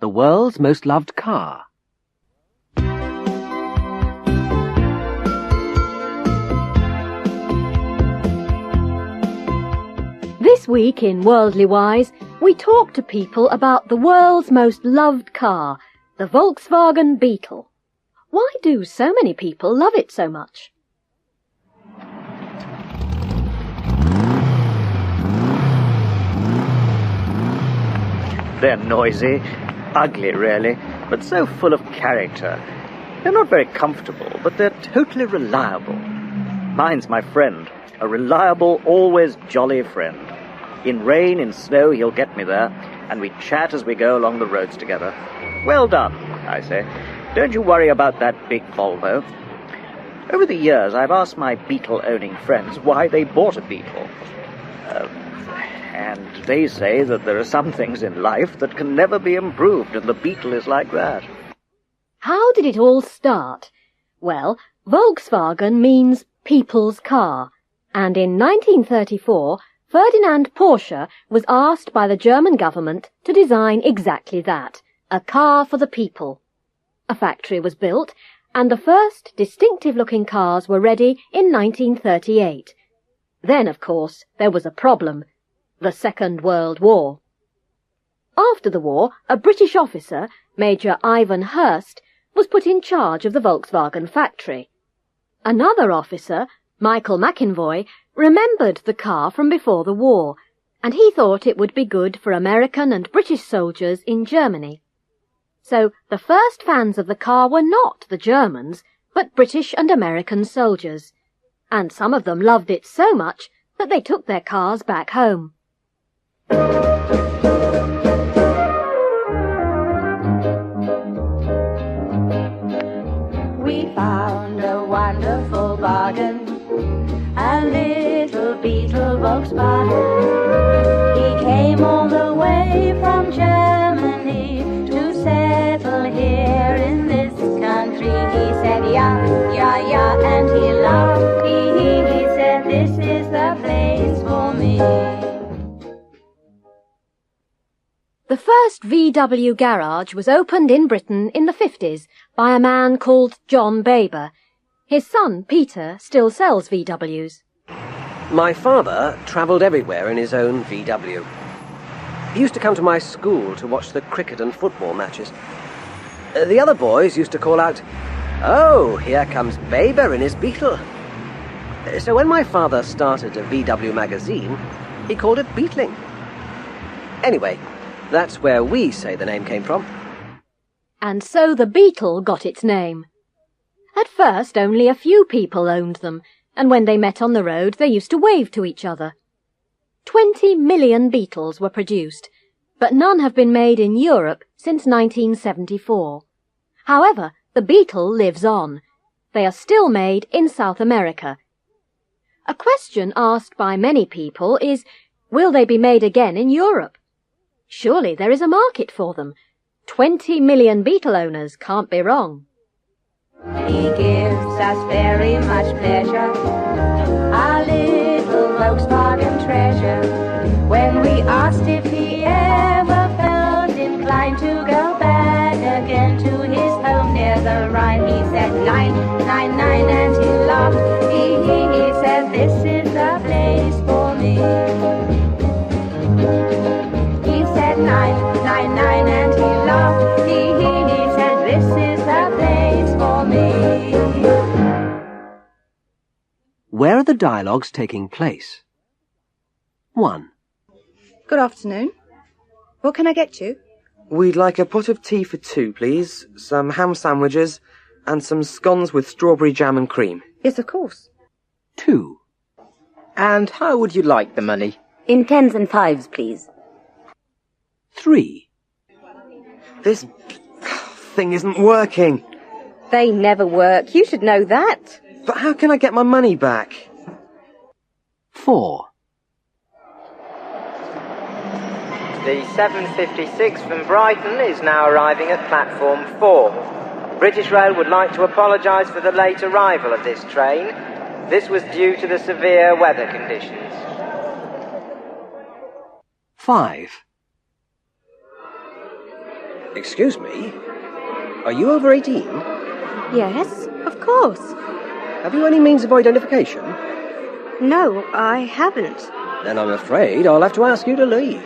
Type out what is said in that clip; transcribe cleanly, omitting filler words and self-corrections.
the world's most loved car. This week in Worldly Wise, we talk to people about the world's most loved car, the Volkswagen Beetle. Why do so many people love it so much? They're noisy, ugly really, but so full of character. They're not very comfortable, but they're totally reliable. Mine's my friend, a reliable, always jolly friend. In rain, in snow, he'll get me there, and we chat as we go along the roads together. Well done, I say. Don't you worry about that big Volvo. Over the years, I've asked my Beetle-owning friends why they bought a Beetle. And they say that there are some things in life that can never be improved, and the Beetle is like that. How did it all start? Well, Volkswagen means people's car, and in 1934, Ferdinand Porsche was asked by the German government to design exactly that, a car for the people. A factory was built, and the first distinctive-looking cars were ready in 1938. Then, of course, there was a problem: the Second World War. After the war, a British officer, Major Ivan Hurst, was put in charge of the Volkswagen factory. Another officer, Michael McInvoy, remembered the car from before the war, and he thought it would be good for American and British soldiers in Germany. So the first fans of the car were not the Germans, but British and American soldiers, and some of them loved it so much that they took their cars back home. We found a wonderful bargain, a little Beetle Volkswagen. He came all the way from Germany to settle here in this country. He said, yeah, yeah, yeah, and he laughed. He said, this is the place for me. The first VW garage was opened in Britain in the 50s by a man called John Baber. His son, Peter, still sells VWs. My father travelled everywhere in his own VW. He used to come to my school to watch the cricket and football matches. The other boys used to call out, "Oh, here comes Baber in his Beetle." So when my father started a VW magazine, he called it Beetling. Anyway, that's where we say the name came from. And so the Beetle got its name. At first, only a few people owned them, and when they met on the road, they used to wave to each other. 20 million Beetles were produced, but none have been made in Europe since 1974. However, the Beetle lives on. They are still made in South America. A question asked by many people is, will they be made again in Europe? Surely there is a market for them. 20 million Beetle owners can't be wrong. He gives us very much pleasure, our little Volkswagen treasure. When we asked if he ever felt inclined to go back again to his home near the Rhine, he said 999, and he laughed. He said, this is the place for me. He said 999, and he laughed. He said, this is the place for me. Where are the dialogues taking place? 1. Good afternoon. What can I get you? We'd like a pot of tea for 2, please, some ham sandwiches, and some scones with strawberry jam and cream. Yes, of course. 2. And how would you like the money? In 10s and 5s, please. 3. This thing isn't working. They never work. You should know that. But how can I get my money back? 4. The 756 from Brighton is now arriving at platform 4. British Rail would like to apologise for the late arrival of this train. This was due to the severe weather conditions. 5. Excuse me? Are you over 18? Yes, of course. Have you any means of identification? No, I haven't. Then I'm afraid I'll have to ask you to leave.